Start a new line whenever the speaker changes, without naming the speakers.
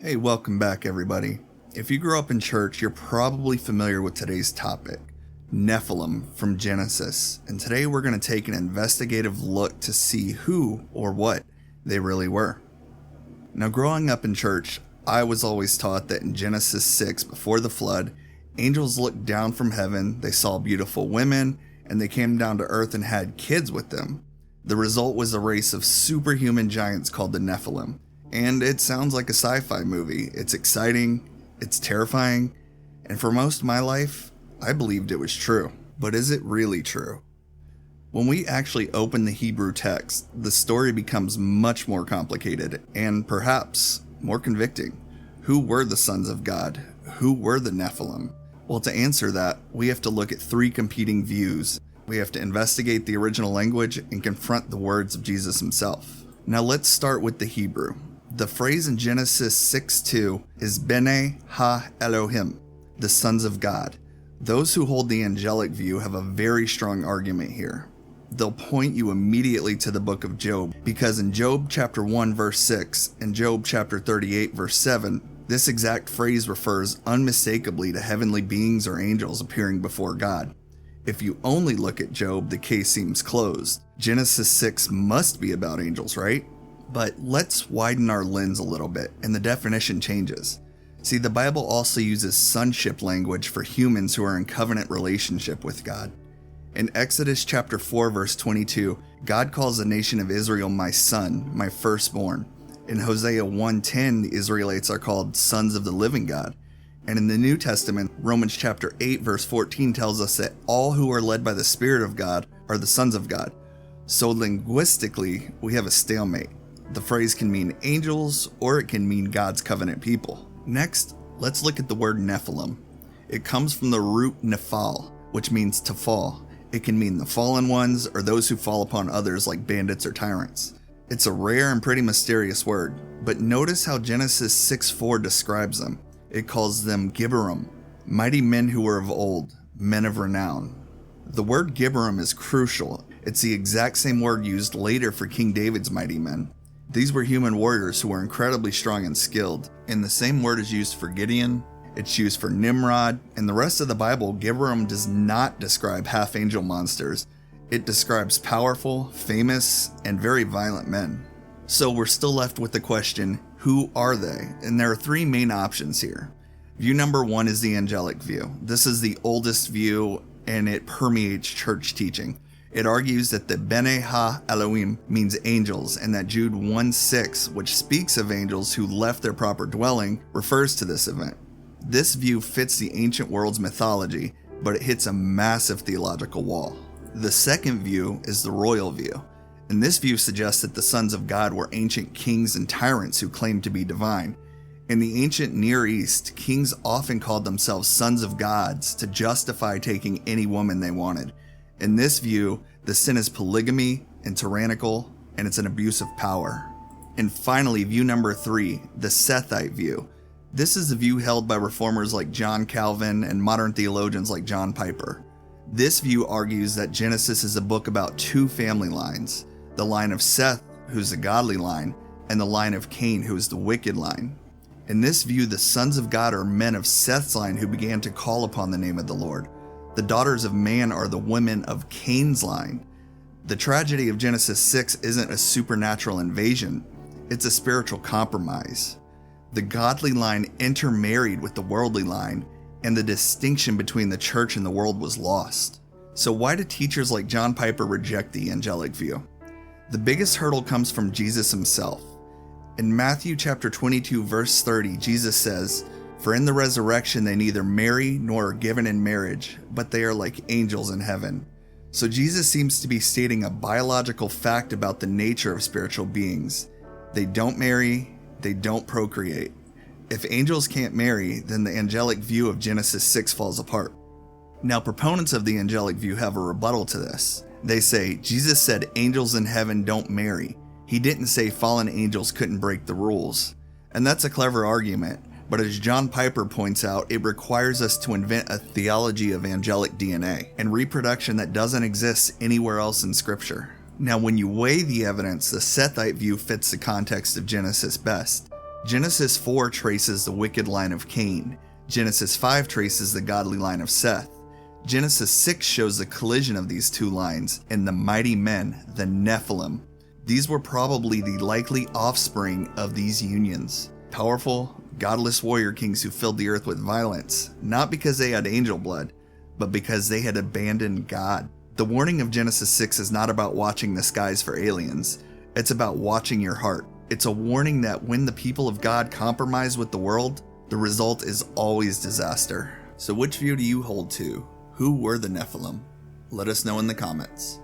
Hey, welcome back everybody. If you grew up in church, you're probably familiar with today's topic, Nephilim from Genesis, and today we're going to take an investigative look to see who or what they really were. Now, growing up in church, I was always taught that in Genesis 6, before the flood, angels looked down from heaven, they saw beautiful women, and they came down to earth and had kids with them. The result was a race of superhuman giants called the Nephilim. And it sounds like a sci-fi movie. It's exciting, it's terrifying, and for most of my life, I believed it was true. But is it really true? When we actually open the Hebrew text, the story becomes much more complicated and perhaps more convicting. Who were the sons of God? Who were the Nephilim? Well, to answer that, we have to look at three competing views. We have to investigate the original language and confront the words of Jesus himself. Now let's start with the Hebrew. The phrase in Genesis 6:2 is Bene ha-Elohim, the sons of God. Those who hold the angelic view have a very strong argument here. They'll point you immediately to the book of Job, because in Job chapter 1 verse 6 and Job chapter 38 verse 7, this exact phrase refers unmistakably to heavenly beings or angels appearing before God. If you only look at Job, the case seems closed. Genesis 6 must be about angels, right? But let's widen our lens a little bit, and the definition changes. See, the Bible also uses sonship language for humans who are in covenant relationship with God. In Exodus chapter 4 verse 22, God calls the nation of Israel my son, my firstborn. In Hosea 1:10, the Israelites are called sons of the living God. And in the New Testament, Romans chapter 8 verse 14 tells us that all who are led by the Spirit of God are the sons of God. So linguistically, we have a stalemate. The phrase can mean angels, or it can mean God's covenant people. Next, let's look at the word Nephilim. It comes from the root nephal, which means to fall. It can mean the fallen ones, or those who fall upon others like bandits or tyrants. It's a rare and pretty mysterious word, but notice how Genesis 6:4 describes them. It calls them Gibborim, mighty men who were of old, men of renown. The word Gibborim is crucial. It's the exact same word used later for King David's mighty men. These were human warriors who were incredibly strong and skilled, and the same word is used for Gideon, it's used for Nimrod, and the rest of the Bible, Gibborim does not describe half-angel monsters. It describes powerful, famous, and very violent men. So we're still left with the question, who are they? And there are three main options here. View number one is the angelic view. This is the oldest view, and it permeates church teaching. It argues that the Bene ha-Elohim means angels, and that Jude 1:6, which speaks of angels who left their proper dwelling, refers to this event. This view fits the ancient world's mythology, but it hits a massive theological wall. The second view is the royal view, and this view suggests that the sons of God were ancient kings and tyrants who claimed to be divine. In the ancient Near East, kings often called themselves sons of gods to justify taking any woman they wanted. In this view, the sin is polygamy and tyrannical, and it's an abuse of power. And finally, view number three, the Sethite view. This is the view held by reformers like John Calvin and modern theologians like John Piper. This view argues that Genesis is a book about two family lines, the line of Seth, who's the godly line, and the line of Cain, who is the wicked line. In this view, the sons of God are men of Seth's line who began to call upon the name of the Lord. The daughters of man are the women of Cain's line. The tragedy of Genesis 6 isn't a supernatural invasion, it's a spiritual compromise. The godly line intermarried with the worldly line, and the distinction between the church and the world was lost. So why do teachers like John Piper reject the angelic view? The biggest hurdle comes from Jesus himself. In Matthew chapter 22 verse 30, Jesus says, "For in the resurrection they neither marry nor are given in marriage, but they are like angels in heaven." So Jesus seems to be stating a biological fact about the nature of spiritual beings. They don't marry, they don't procreate. If angels can't marry, then the angelic view of Genesis 6 falls apart. Now, proponents of the angelic view have a rebuttal to this. They say, Jesus said angels in heaven don't marry. He didn't say fallen angels couldn't break the rules. And that's a clever argument. But as John Piper points out, it requires us to invent a theology of angelic DNA and reproduction that doesn't exist anywhere else in Scripture. Now, when you weigh the evidence, the Sethite view fits the context of Genesis best. Genesis 4 traces the wicked line of Cain. Genesis 5 traces the godly line of Seth. Genesis 6 shows the collision of these two lines and the mighty men, the Nephilim. These were probably the likely offspring of these unions. Powerful, godless warrior kings who filled the earth with violence, not because they had angel blood, but because they had abandoned God. The warning of Genesis 6 is not about watching the skies for aliens. It's about watching your heart. It's a warning that when the people of God compromise with the world, the result is always disaster. So which view do you hold to? Who were the Nephilim? Let us know in the comments.